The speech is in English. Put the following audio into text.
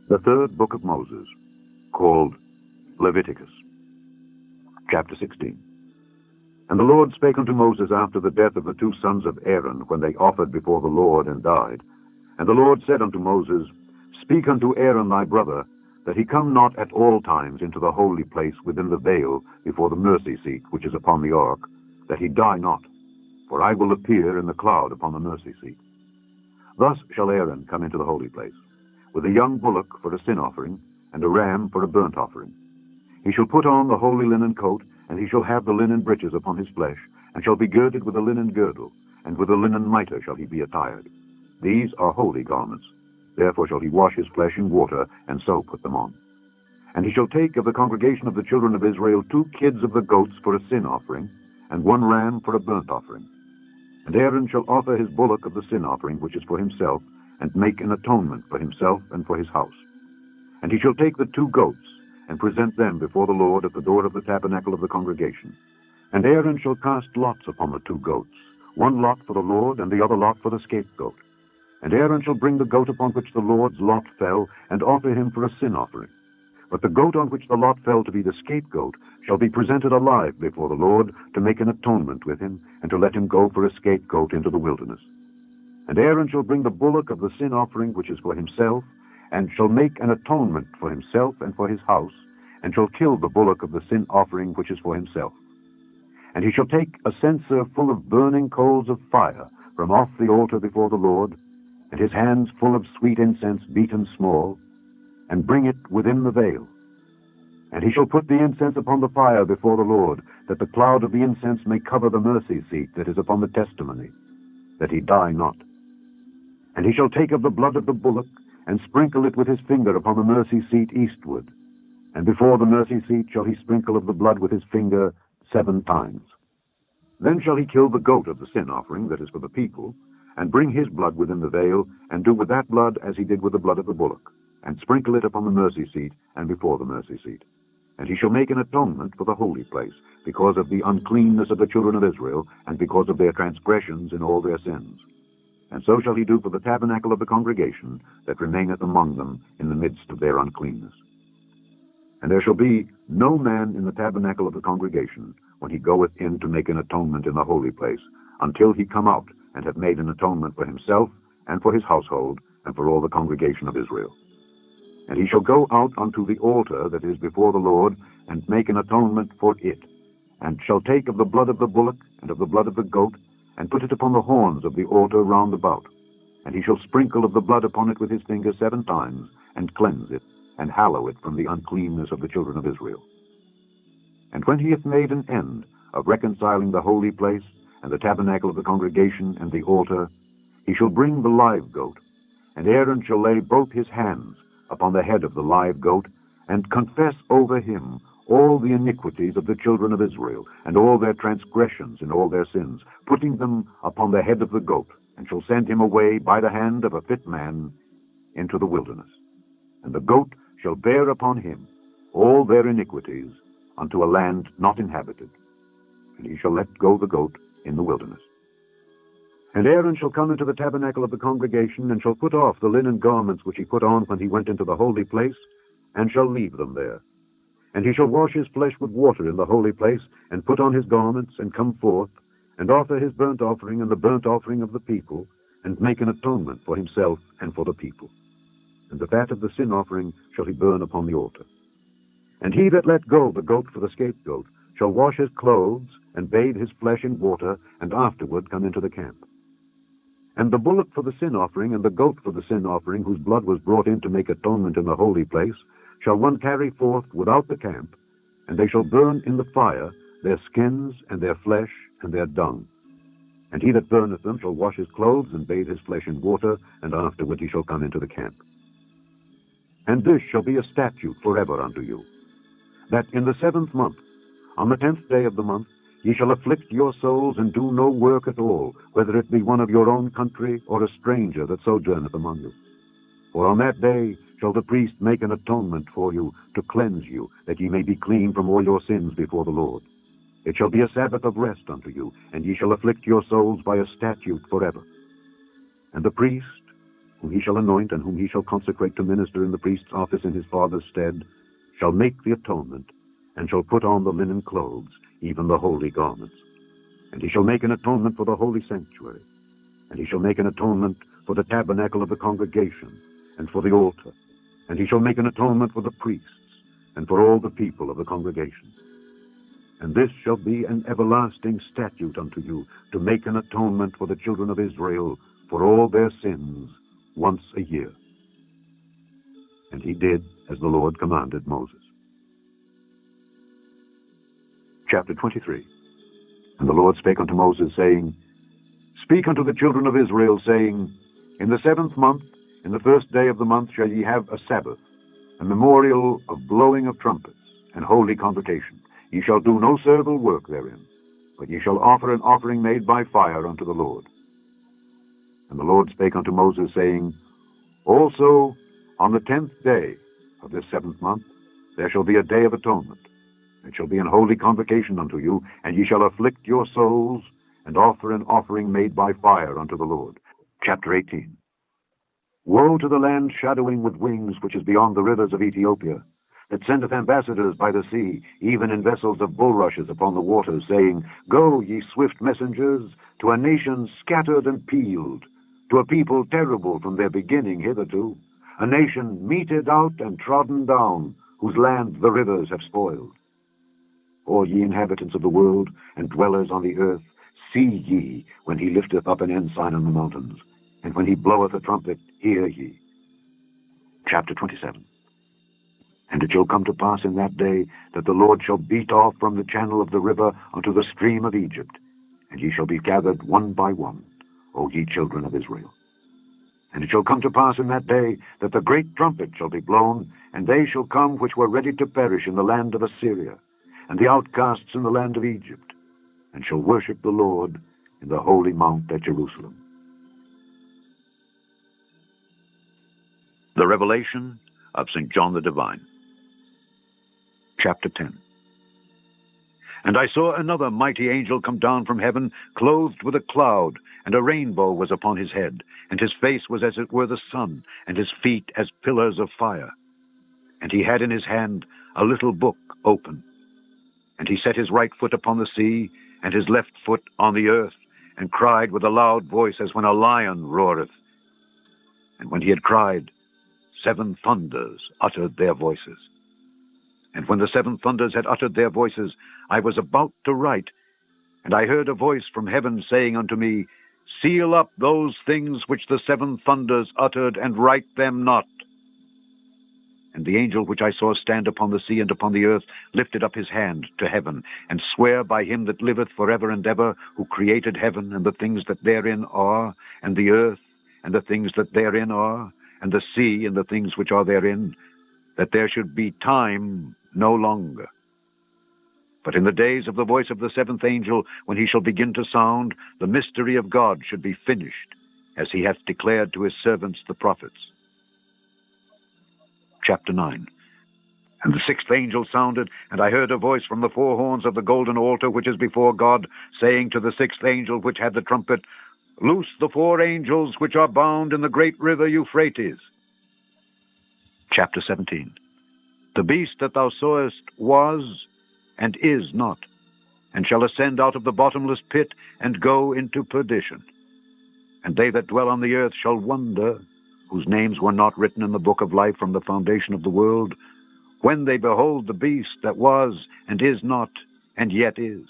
The third book of Moses, called Leviticus, chapter 16. And the Lord spake unto Moses after the death of the two sons of Aaron, when they offered before the Lord and died. And the Lord said unto Moses, Speak unto Aaron thy brother, that he come not at all times into the holy place within the veil before the mercy seat which is upon the ark, that he die not. For I will appear in the cloud upon the mercy seat. Thus shall Aaron come into the holy place, with a young bullock for a sin offering, and a ram for a burnt offering. He shall put on the holy linen coat, and he shall have the linen breeches upon his flesh, and shall be girded with a linen girdle, and with a linen mitre shall he be attired. These are holy garments. Therefore shall he wash his flesh in water, and so put them on. And he shall take of the congregation of the children of Israel 2 kids of the goats for a sin offering, and 1 ram for a burnt offering. And Aaron shall offer his bullock of the sin offering, which is for himself, and make an atonement for himself and for his house. And he shall take the 2 goats, and present them before the Lord at the door of the tabernacle of the congregation. And Aaron shall cast lots upon the 2 goats, 1 lot for the Lord, and the other lot for the scapegoat. And Aaron shall bring the goat upon which the Lord's lot fell, and offer him for a sin offering. But the goat on which the lot fell to be the scapegoat shall be presented alive before the Lord, to make an atonement with him, and to let him go for a scapegoat into the wilderness. And Aaron shall bring the bullock of the sin offering which is for himself, and shall make an atonement for himself and for his house, and shall kill the bullock of the sin offering which is for himself. And he shall take a censer full of burning coals of fire from off the altar before the Lord, and his hands full of sweet incense beaten small, and bring it within the veil. And he shall put the incense upon the fire before the Lord, that the cloud of the incense may cover the mercy seat that is upon the testimony, that he die not. And he shall take of the blood of the bullock, and sprinkle it with his finger upon the mercy seat eastward. And before the mercy seat shall he sprinkle of the blood with his finger 7 times. Then shall he kill the goat of the sin offering that is for the people, and bring his blood within the veil, and do with that blood as he did with the blood of the bullock, and sprinkle it upon the mercy seat and before the mercy seat. And he shall make an atonement for the holy place, because of the uncleanness of the children of Israel, and because of their transgressions in all their sins. And so shall he do for the tabernacle of the congregation that remaineth among them in the midst of their uncleanness. And there shall be no man in the tabernacle of the congregation, when he goeth in to make an atonement in the holy place, until he come out and have made an atonement for himself, and for his household, and for all the congregation of Israel. And he shall go out unto the altar that is before the Lord, and make an atonement for it, and shall take of the blood of the bullock, and of the blood of the goat, and put it upon the horns of the altar round about. And he shall sprinkle of the blood upon it with his finger 7 times, and cleanse it, and hallow it from the uncleanness of the children of Israel. And when he hath made an end of reconciling the holy place, and the tabernacle of the congregation, and the altar, he shall bring the live goat, and Aaron shall lay both his hands upon the head of the live goat, and confess over him all the iniquities of the children of Israel, and all their transgressions and all their sins, putting them upon the head of the goat, and shall send him away by the hand of a fit man into the wilderness. And the goat shall bear upon him all their iniquities unto a land not inhabited, and he shall let go the goat in the wilderness. And Aaron shall come into the tabernacle of the congregation, and shall put off the linen garments which he put on when he went into the holy place, and shall leave them there. And he shall wash his flesh with water in the holy place, and put on his garments, and come forth, and offer his burnt offering and the burnt offering of the people, and make an atonement for himself and for the people. And the fat of the sin offering shall he burn upon the altar. And he that let go the goat for the scapegoat shall wash his clothes, and bathe his flesh in water, and afterward come into the camp. And the bullock for the sin offering, and the goat for the sin offering, whose blood was brought in to make atonement in the holy place, shall one carry forth without the camp, and they shall burn in the fire their skins, and their flesh, and their dung. And he that burneth them shall wash his clothes, and bathe his flesh in water, and afterward he shall come into the camp. And this shall be a statute forever unto you, that in the 7th month, on the 10th day of the month, ye shall afflict your souls, and do no work at all, whether it be one of your own country, or a stranger that sojourneth among you. For on that day shall the priest make an atonement for you, to cleanse you, that ye may be clean from all your sins before the Lord. It shall be a Sabbath of rest unto you, and ye shall afflict your souls by a statute forever. And the priest whom he shall anoint and whom he shall consecrate to minister in the priest's office in his father's stead, shall make the atonement, and shall put on the linen clothes, even the holy garments. And he shall make an atonement for the holy sanctuary, and he shall make an atonement for the tabernacle of the congregation, and for the altar, and he shall make an atonement for the priests, and for all the people of the congregation. And this shall be an everlasting statute unto you, to make an atonement for the children of Israel for all their sins once a year. And he did as the Lord commanded Moses. Chapter 23. And the Lord spake unto Moses, saying, Speak unto the children of Israel, saying, In the 7th month, in the 1st day of the month, shall ye have a Sabbath, a memorial of blowing of trumpets, and holy convocation. Ye shall do no servile work therein, but ye shall offer an offering made by fire unto the Lord. And the Lord spake unto Moses, saying, Also on the 10th day of this 7th month there shall be a day of atonement. It shall be an holy convocation unto you, and ye shall afflict your souls, and offer an offering made by fire unto the Lord. Chapter 18. Woe to the land shadowing with wings, which is beyond the rivers of Ethiopia, that sendeth ambassadors by the sea, even in vessels of bulrushes upon the waters, saying, Go, ye swift messengers, to a nation scattered and peeled, to a people terrible from their beginning hitherto, a nation meted out and trodden down, whose land the rivers have spoiled. All ye inhabitants of the world, and dwellers on the earth, see ye, when he lifteth up an ensign on the mountains, and when he bloweth a trumpet, hear ye. Chapter 27. And it shall come to pass in that day, that the Lord shall beat off from the channel of the river unto the stream of Egypt, and ye shall be gathered one by one, O ye children of Israel. And it shall come to pass in that day, that the great trumpet shall be blown, and they shall come which were ready to perish in the land of Assyria, and the outcasts in the land of Egypt, and shall worship the Lord in the holy mount at Jerusalem. The Revelation of St. John the Divine. Chapter 10. And I saw another mighty angel come down from heaven, clothed with a cloud, and a rainbow was upon his head, and his face was as it were the sun, and his feet as pillars of fire. And he had in his hand a little book open. And he set his right foot upon the sea, and his left foot on the earth, and cried with a loud voice, as when a lion roareth. And when he had cried, 7 thunders uttered their voices. And when the 7 thunders had uttered their voices, I was about to write, and I heard a voice from heaven saying unto me, Seal up those things which the 7 thunders uttered, and write them not. And the angel which I saw stand upon the sea and upon the earth lifted up his hand to heaven, and sware by him that liveth forever and ever, who created heaven and the things that therein are, and the earth and the things that therein are, and the sea and the things which are therein, that there should be time no longer. But in the days of the voice of the 7th angel, when he shall begin to sound, the mystery of God should be finished, as he hath declared to his servants the prophets. Chapter 9. And the 6th angel sounded, and I heard a voice from the 4 horns of the golden altar which is before God, saying to the 6th angel which had the trumpet, Loose the 4 angels which are bound in the great river Euphrates. Chapter 17. The beast that thou sawest was, and is not, and shall ascend out of the bottomless pit, and go into perdition. And they that dwell on the earth shall wonder, whose names were not written in the book of life from the foundation of the world, when they behold the beast that was, and is not, and yet is.